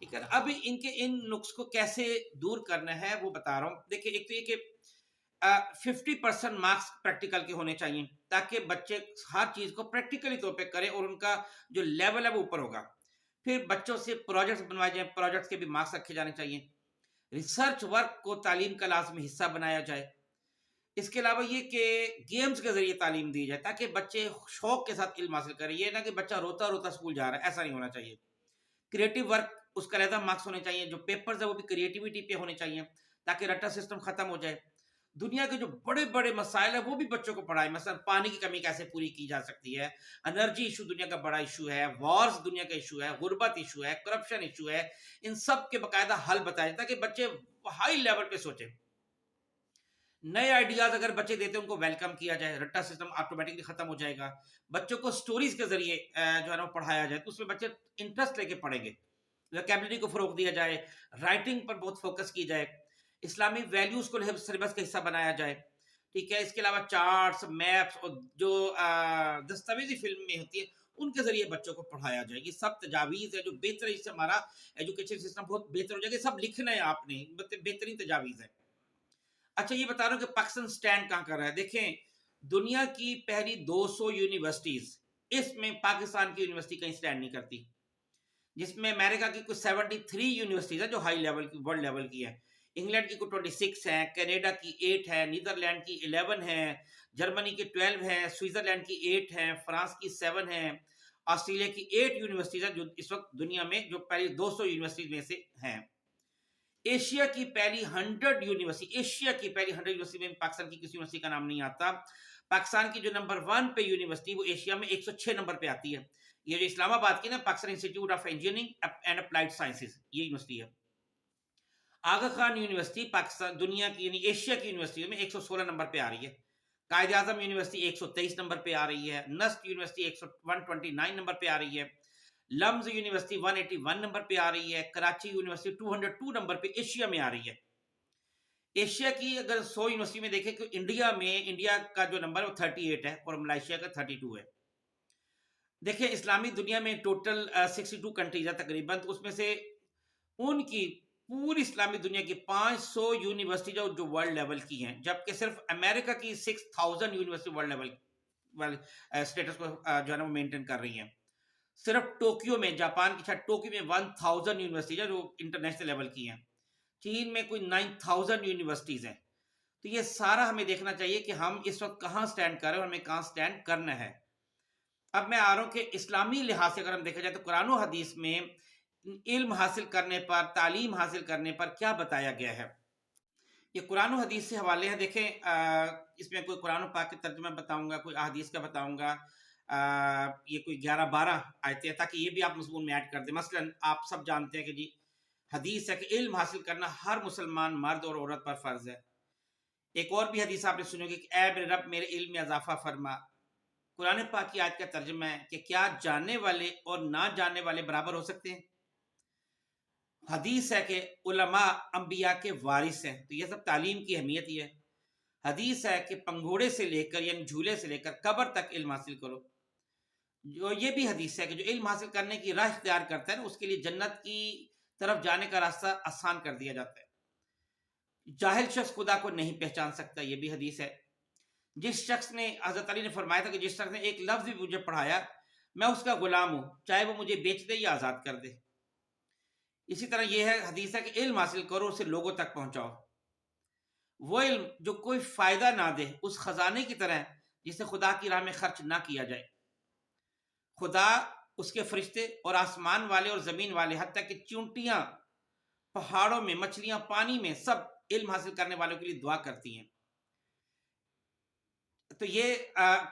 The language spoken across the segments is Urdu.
ٹھیک ہے نا. اب ان کے ان نقص کو کیسے دور کرنا ہے وہ بتا رہا ہوں. دیکھیں ایک تو یہ کہ 50% مارکس پریکٹیکل کے ہونے چاہیے تاکہ بچے ہر چیز کو پریکٹیکلی طور پہ کریں اور ان کا جو لیول ہے وہ اوپر ہوگا. پھر بچوں سے پروجیکٹس بنوائے جائیں, پروجیکٹس کے بھی مارکس رکھے جانے چاہیے. ریسرچ ورک کو تعلیم کا لازمی حصہ بنایا جائے. اس کے علاوہ یہ کہ گیمز کے ذریعے تعلیم دی جائے تاکہ بچے شوق کے ساتھ علم حاصل کریں. یہ نہ کہ بچہ روتا روتا اسکول جا رہا ہے, ایسا نہیں ہونا چاہیے. کریٹو ورک اس کا علیحدہ مارکس ہونے چاہیے. جو پیپرز ہے وہ بھی کریٹیوٹی پہ ہونے چاہیے تاکہ رٹا سسٹم ختم ہو جائے. دنیا کے جو بڑے بڑے مسائل ہیں وہ بھی بچوں کو پڑھائے. مثلا پانی کی کمی کیسے پوری کی جا سکتی ہے, انرجی ایشو دنیا کا بڑا ایشو ہے, وارز دنیا کا ایشو ہے, غربت ایشو ہے, کرپشن ایشو ہے. ان سب کے باقاعدہ حل بتایا جاتا ہے کہ بچے ہائی لیول پہ سوچیں. نئے آئیڈیاز اگر بچے دیتے ہیں ان کو ویلکم کیا جائے, رٹا سسٹم آٹومیٹکلی ختم ہو جائے گا. بچوں کو سٹوریز کے ذریعے جو ہے نا پڑھایا جائے تو اس میں بچے انٹرسٹ لے کے پڑھیں گے. ویکیبلری کو فروغ دیا جائے, رائٹنگ پر بہت فوکس کی جائے, اسلامی ویلیوز کو سلیبس کا حصہ بنایا جائے. ٹھیک ہے, اس کے علاوہ چارٹس, میپس اور جو دستاویزی فلم میں ہوتی ہے ان کے ذریعے بچوں کو پڑھایا جائے. یہ سب تجاویز ہے جو بہتر, اس سے ہمارا ایجوکیشن سسٹم بہت بہتر ہو جائے گا. سب لکھنا ہے آپ نے, بہترین تجاویز ہے. اچھا یہ بتا رہا ہوں کہ پاکستان سٹینڈ کہاں کر رہا ہے. دیکھیں دنیا کی پہلی 200 یونیورسٹیز, اس میں پاکستان کی یونیورسٹی کہیں سٹینڈ نہیں کرتی, جس میں امریکہ کی کچھ 73 یونیورسٹیز ہیں جو ہائی لیول کی, ورلڈ لیول کی ہے. انگلینڈ کی کچھ 26 ہیں, کینیڈا کی 8 ہے, نیدرلینڈ کی 11 ہے, جرمنی کی 12 ہیں, سوئٹزرلینڈ کی 8 ہیں, فرانس کی 7 ہیں, آسٹریلیا کی 8 یونیورسٹیز ہیں جو اس وقت دنیا میں جو پہلی 200 یونیورسٹیز میں سے ہیں. ایشیا کی پہلی 100 یونیورسٹی, ایشیا کی پہلی 100 یونیورسٹی میں پاکستان کی کسی یونیورسٹی کا نام نہیں آتا. پاکستان کی جو نمبر 1 پہ یونیورسٹی وہ ایشیا میں 106 نمبر پہ آتی ہے. یہ جو اسلام آباد کی نا, Pakistan institute of engineering and applied sciences, یہ یونیورسٹی ہے. آغا خان یونیورسٹی پاکستان دنیا کی یعنی ایشیا کی یونیورسٹیوں میں 116 نمبر پہ آ رہی ہے. قائد اعظم یونیورسٹی 123 نمبر پہ آ رہی ہے. نسٹ یونیورسٹی 129 نمبر پہ آ رہی ہے. لمز یونیورسٹی 181 نمبر پہ آ رہی ہے. کراچی یونیورسٹی 202 نمبر پہ ایشیا میں آ رہی ہے. ایشیا کی اگر 100 یونیورسٹی میں دیکھیں کہ انڈیا کا جو نمبر ہے وہ 38 ہے اور ملائیشیا کا 32 ہے. دیکھیں اسلامی دنیا میں ٹوٹل 62 کنٹریز ہیں تقریباً, تو اس میں سے ان کی پوری اسلامی دنیا کی 500 یونیورسٹی جو ورلڈ لیول کی ہیں, جبکہ صرف امریکہ کی 6000 یونیورسٹی ورلڈ لیول اسٹیٹس کو جو ہے نا وہ مینٹین کر رہی ہیں. صرف ٹوکیو میں, جاپان کی شاید ٹوکیو میں 1000 یونیورسٹیز ہیں جو انٹرنیشنل لیول کی ہیں. چین میں کوئی 9000 یونیورسٹیز ہیں. تو یہ سارا ہمیں دیکھنا چاہیے کہ ہم اس وقت کہاں سٹینڈ کر رہے ہیں اور ہمیں کہاں سٹینڈ کرنا ہے. اب میں آ رہا ہوں کہ اسلامی لحاظ سے اگر ہم دیکھا جائے تو قرآن و حدیث میں علم حاصل کرنے پر, تعلیم حاصل کرنے پر کیا بتایا گیا ہے. یہ قرآن و حدیث سے حوالے ہیں. دیکھیں اس میں کوئی قرآن و پاک کے ترجمہ بتاؤں گا, کوئی احادیث کا بتاؤں گا, یہ کوئی 11-12 آیتیں ہیں تاکہ یہ بھی آپ مضمون میں ایڈ کر دیں. مثلا آپ سب جانتے ہیں کہ جی حدیث ہے کہ علم حاصل کرنا ہر مسلمان مرد اور عورت پر فرض ہے. ایک اور بھی حدیث آپ نے سنو گی کہ اے میرے رب میرے علم میں اضافہ فرما. قرآن پاک کی آیت کا ترجمہ ہے کہ کیا جاننے والے اور نہ جاننے والے برابر ہو سکتے ہیں. حدیث ہے کہ علماء انبیاء کے وارث ہیں, تو یہ سب تعلیم کی اہمیت ہی ہے. حدیث ہے کہ پنگھوڑے سے لے کر یعنی جھولے سے لے کر قبر تک علم حاصل کرو. جو یہ بھی حدیث ہے کہ جو علم حاصل کرنے کی راہ اختیار کرتا ہے نا اس کے لیے جنت کی طرف جانے کا راستہ آسان کر دیا جاتا ہے. جاہل شخص خدا کو نہیں پہچان سکتا, یہ بھی حدیث ہے. جس شخص نے, حضرت علی نے فرمایا تھا کہ جس شخص نے ایک لفظ بھی مجھے پڑھایا میں اس کا غلام ہوں, چاہے وہ مجھے بیچ دے یا آزاد کر دے. اسی طرح یہ ہے حدیث ہے کہ علم حاصل کرو, اسے لوگوں تک پہنچاؤ. وہ علم جو کوئی فائدہ نہ دے اس خزانے کی طرح جسے خدا کی راہ میں خرچ نہ کیا جائے. خدا, اس کے فرشتے اور آسمان والے اور زمین والے, حتیٰ کہ چونٹیاں پہاڑوں میں, مچھلیاں پانی میں, سب علم حاصل کرنے والوں کے لیے دعا کرتی ہیں. تو یہ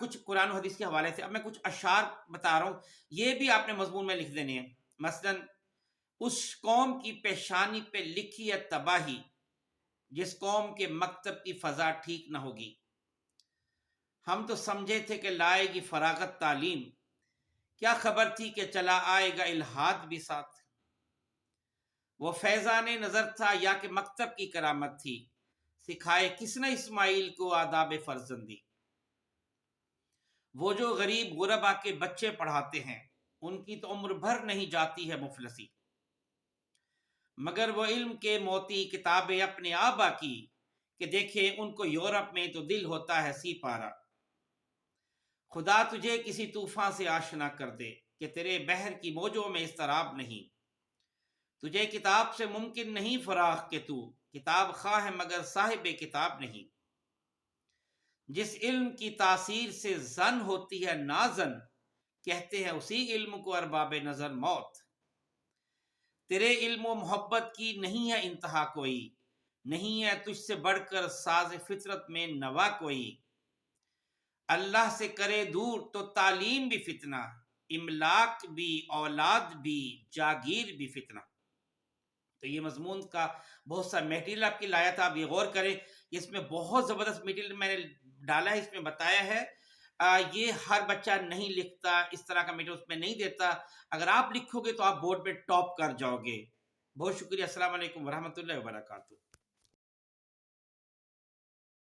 کچھ قرآن و حدیث کے حوالے سے. اب میں کچھ اشعار بتا رہا ہوں, یہ بھی آپ نے مضمون میں لکھ دینے ہیں. مثلا اس قوم کی پیشانی پہ لکھی ہے تباہی جس قوم کے مکتب کی فضا ٹھیک نہ ہوگی. ہم تو سمجھے تھے کہ لائے گی فراغت تعلیم, کیا خبر تھی کہ چلا آئے گا الہاد بھی ساتھ. وہ فیضان نظر تھا یا کہ مکتب کی کرامت تھی, سکھائے کس نے اسماعیل کو آداب فرزندی. وہ جو غریب غربا کے بچے پڑھاتے ہیں ان کی تو عمر بھر نہیں جاتی ہے مفلسی. مگر وہ علم کے موتی کتابیں اپنے آبا کی، کہ دیکھیں ان کو یورپ میں تو دل ہوتا ہے سی پارا۔ خدا تجھے کسی طوفان سے آشنا کر دے کہ تیرے بحر کی موجوں میں اضطراب نہیں۔ تجھے کتاب سے ممکن نہیں فراغ کہ تو کتاب خواہ ہے مگر صاحب کتاب نہیں۔ جس علم کی تاثیر سے زن ہوتی ہے نازن، کہتے ہیں اسی علم کو ارباب نظر موت۔ تیرے علم و محبت کی نہیں ہے انتہا کوئی، نہیں ہے تجھ سے بڑھ کر ساز فطرت میں نوا کوئی۔ اللہ سے کرے دور تو تعلیم بھی فتنہ، املاک بھی اولاد بھی جاگیر بھی فتنہ۔ تو یہ مضمون کا بہت سا میٹیریل آپ کی لایا تھا، آپ یہ غور کریں، اس میں بہت زبردست میٹیریل میں نے ڈالا ہے، اس میں بتایا ہے۔ یہ ہر بچہ نہیں لکھتا، اس طرح کا میٹیریل اس میں نہیں دیتا۔ اگر آپ لکھو گے تو آپ بورڈ پہ ٹاپ کر جاؤ گے۔ بہت شکریہ، السلام علیکم ورحمۃ اللہ وبرکاتہ۔